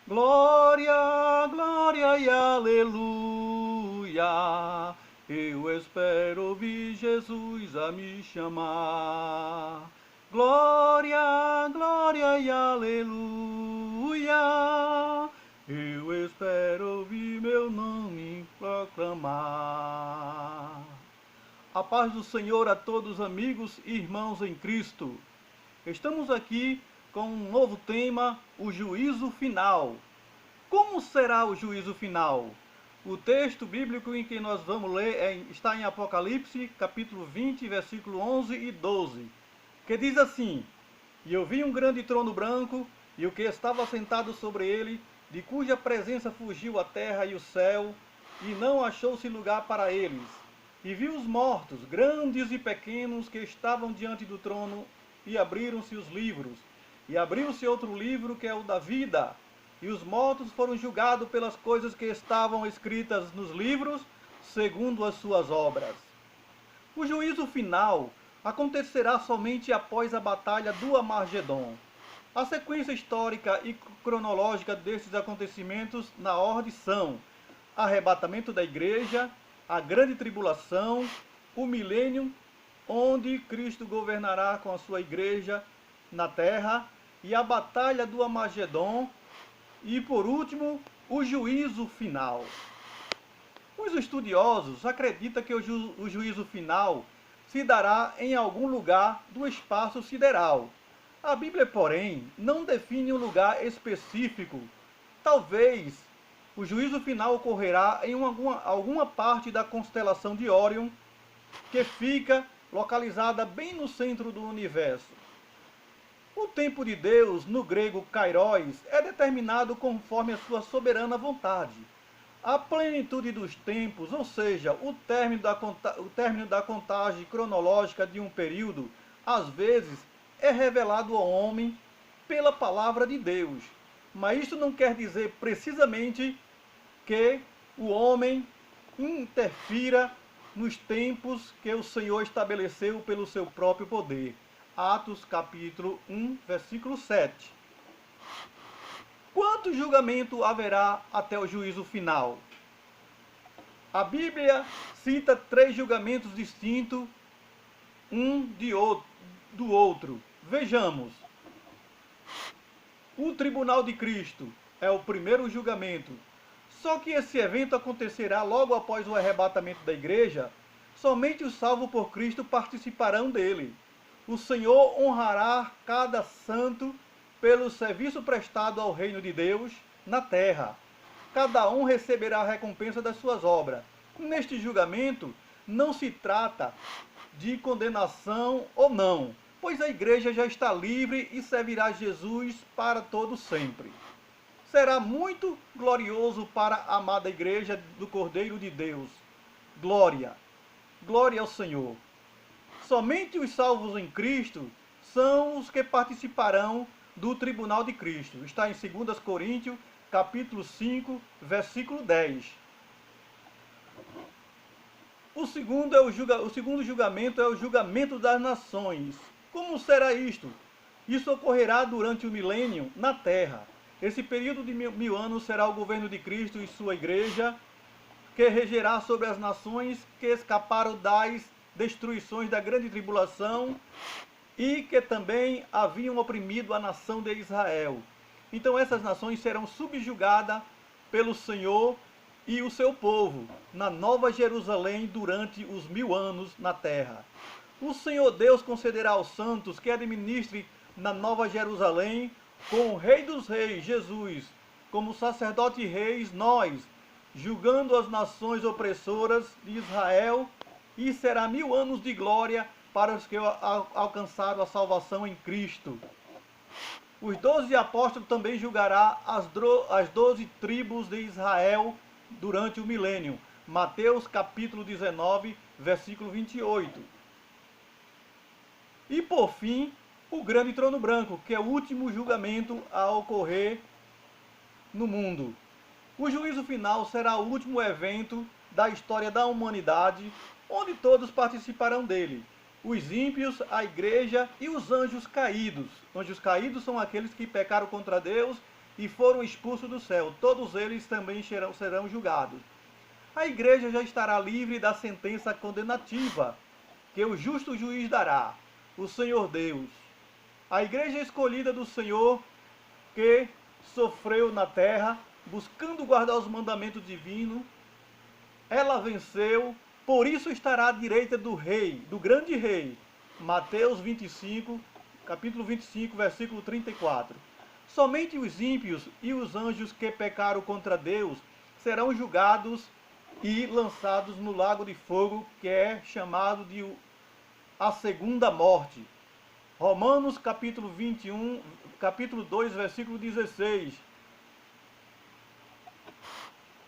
Glória, glória e aleluia. Eu espero ouvir Jesus a me chamar. Glória, glória e aleluia. Eu espero ouvir meu nome proclamar. A paz do Senhor a todos, amigos e irmãos em Cristo. Estamos aqui com um novo tema, o juízo final. Como será o juízo final? O texto bíblico em que nós vamos ler está em Apocalipse, capítulo 20, versículo 11 e 12, que diz assim: E eu vi um grande trono branco, e o que estava sentado sobre ele, de cuja presença fugiu a terra e o céu, e não achou-se lugar para eles. E vi os mortos, grandes e pequenos, que estavam diante do trono, e abriram-se os livros. E abriu-se outro livro, que é o da vida. E os mortos foram julgados pelas coisas que estavam escritas nos livros, segundo as suas obras. O juízo final acontecerá somente após a batalha do Armagedon. A sequência histórica e cronológica desses acontecimentos na ordem são: arrebatamento da igreja, a grande tribulação, o milênio, onde Cristo governará com a sua igreja na terra, e a batalha do Armagedon, e por último, o juízo final. Os estudiosos acreditam que o juízo final se dará em algum lugar do espaço sideral. A Bíblia, porém, não define um lugar específico. Talvez o juízo final ocorrerá em alguma parte da constelação de Órion, que fica localizada bem no centro do universo. O tempo de Deus, no grego kairos, é determinado conforme a sua soberana vontade. A plenitude dos tempos, ou seja, o término da contagem cronológica de um período, às vezes é revelado ao homem pela palavra de Deus. Mas isso não quer dizer precisamente que o homem interfira nos tempos que o Senhor estabeleceu pelo seu próprio poder. Atos capítulo 1, versículo 7. Quanto julgamento haverá até o juízo final? A Bíblia cita 3 julgamentos distintos, do outro. Vejamos. O tribunal de Cristo é o primeiro julgamento. Só que esse evento acontecerá logo após o arrebatamento da igreja. Somente os salvos por Cristo participarão dele. O Senhor honrará cada santo pelo serviço prestado ao reino de Deus na terra. Cada um receberá a recompensa das suas obras. Neste julgamento, não se trata de condenação ou não, pois a igreja já está livre e servirá Jesus para todo sempre. Será muito glorioso para a amada igreja do Cordeiro de Deus. Glória! Glória ao Senhor! Somente os salvos em Cristo são os que participarão do tribunal de Cristo. Está em 2 Coríntios, capítulo 5, versículo 10. O segundo julgamento é o julgamento das nações. Como será isto? Isso ocorrerá durante o milênio na terra. Esse período de 1000 anos será o governo de Cristo e sua igreja, que regerá sobre as nações que escaparam das destruições da grande tribulação e que também haviam oprimido a nação de Israel. Então essas nações serão subjugadas pelo Senhor e o seu povo na Nova Jerusalém durante os 1000 anos na terra. O Senhor Deus concederá aos santos que administre na Nova Jerusalém com o Rei dos Reis, Jesus, como sacerdote e reis, nós, julgando as nações opressoras de Israel, e será 1000 anos de glória para os que alcançaram a salvação em Cristo. Os 12 apóstolos também julgará as 12 tribos de Israel durante o milênio. Mateus capítulo 19, versículo 28. E por fim, o grande trono branco, que é o último julgamento a ocorrer no mundo. O juízo final será o último evento da história da humanidade, onde todos participarão dele. Os ímpios, a igreja e os anjos caídos. Anjos caídos são aqueles que pecaram contra Deus e foram expulsos do céu. Todos eles também serão julgados. A igreja já estará livre da sentença condenativa que o justo juiz dará, o Senhor Deus. A igreja escolhida do Senhor, que sofreu na terra, buscando guardar os mandamentos divinos, ela venceu, por isso estará à direita do rei, do grande rei. Mateus 25, capítulo 25, versículo 34. Somente os ímpios e os anjos que pecaram contra Deus serão julgados e lançados no lago de fogo, que é chamado de a segunda morte. Romanos capítulo 21, capítulo 2, versículo 16.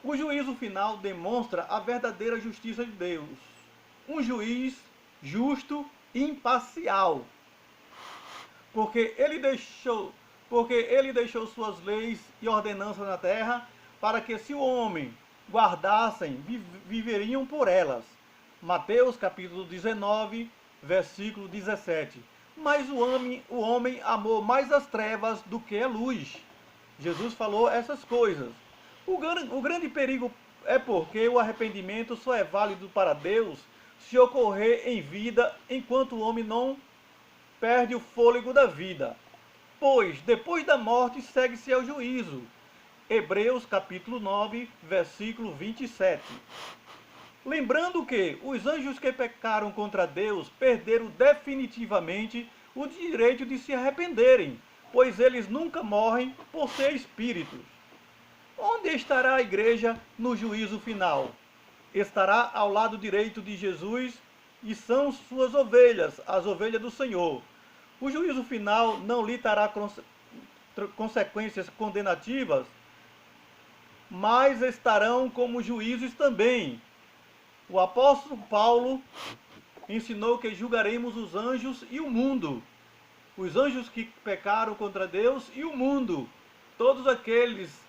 O juízo final demonstra a verdadeira justiça de Deus. Um juiz justo e imparcial. Porque ele deixou suas leis e ordenanças na terra, para que se o homem guardassem, viveriam por elas. Mateus capítulo 19, versículo 17. Mas o homem amou mais as trevas do que a luz. Jesus falou essas coisas. O grande perigo é porque o arrependimento só é válido para Deus se ocorrer em vida, enquanto o homem não perde o fôlego da vida. Pois, depois da morte, segue-se ao juízo. Hebreus capítulo 9, versículo 27. Lembrando que os anjos que pecaram contra Deus perderam definitivamente o direito de se arrependerem, pois eles nunca morrem por ser espíritos. Onde estará a igreja no juízo final? Estará ao lado direito de Jesus e são suas ovelhas, as ovelhas do Senhor. O juízo final não lhe trará consequências condenativas, mas estarão como juízes também. O apóstolo Paulo ensinou que julgaremos os anjos e o mundo. Os anjos que pecaram contra Deus e o mundo. Todos aqueles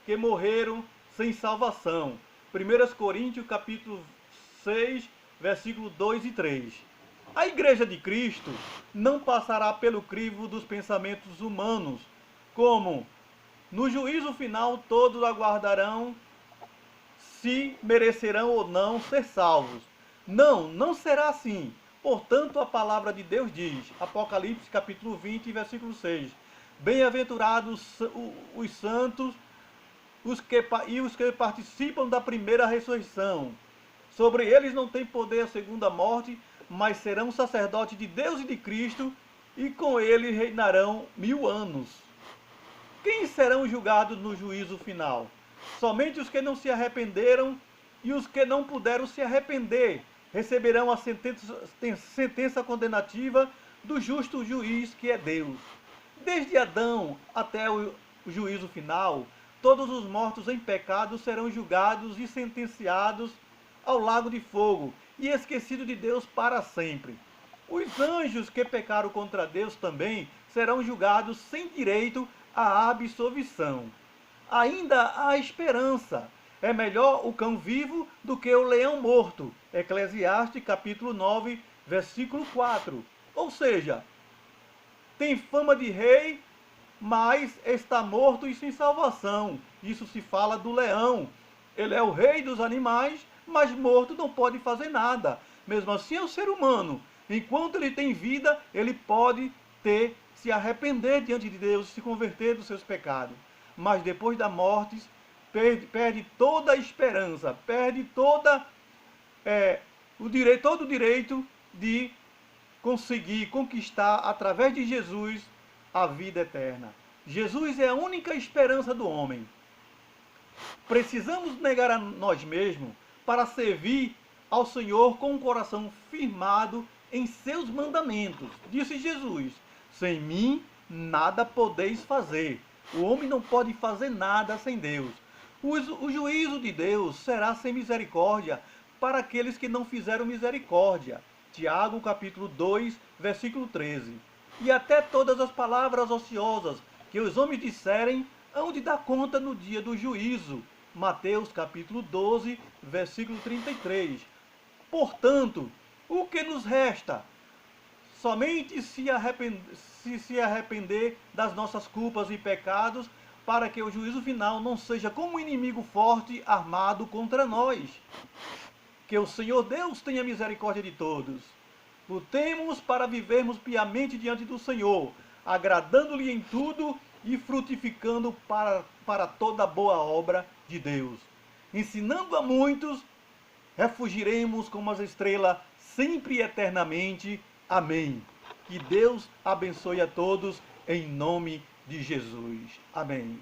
que morreram sem salvação. 1 Coríntios capítulo 6, versículo 2 e 3. A igreja de Cristo não passará pelo crivo dos pensamentos humanos, como no juízo final todos aguardarão se merecerão ou não ser salvos. Não será assim. Portanto, a palavra de Deus diz, Apocalipse capítulo 20, versículo 6, bem-aventurados os santos os que participam da primeira ressurreição. Sobre eles não tem poder a segunda morte, mas serão sacerdotes de Deus e de Cristo, e com ele reinarão 1000 anos. Quem serão julgados no juízo final? Somente os que não se arrependeram e os que não puderam se arrepender receberão a sentença condenativa do justo juiz que é Deus. Desde Adão até o juízo final, todos os mortos em pecado serão julgados e sentenciados ao lago de fogo e esquecidos de Deus para sempre. Os anjos que pecaram contra Deus também serão julgados sem direito à absolvição. Ainda há esperança. É melhor o cão vivo do que o leão morto. Eclesiastes capítulo 9, versículo 4. Ou seja, tem fama de rei, mas está morto e sem salvação. Isso se fala do leão. Ele é o rei dos animais, mas morto não pode fazer nada. Mesmo assim é o ser humano. Enquanto ele tem vida, ele pode se arrepender diante de Deus, se converter dos seus pecados. Mas depois da morte, perde toda a esperança, perde todo o direito de conseguir conquistar, através de Jesus, a vida eterna. Jesus é a única esperança do homem. Precisamos negar a nós mesmos para servir ao Senhor com um coração firmado em seus mandamentos. Disse Jesus, sem mim nada podeis fazer. O homem não pode fazer nada sem Deus. O juízo de Deus será sem misericórdia para aqueles que não fizeram misericórdia. Tiago capítulo 2, versículo 13. E até todas as palavras ociosas que os homens disserem hão de dar conta no dia do juízo. Mateus capítulo 12, versículo 33. Portanto, o que nos resta? Somente se arrepender das nossas culpas e pecados, para que o juízo final não seja como um inimigo forte armado contra nós. Que o Senhor Deus tenha misericórdia de todos. Lutemos para vivermos piamente diante do Senhor, agradando-lhe em tudo e frutificando para toda boa obra de Deus. Ensinando a muitos, refugiremos como as estrelas sempre e eternamente. Amém. Que Deus abençoe a todos em nome de Jesus. Amém.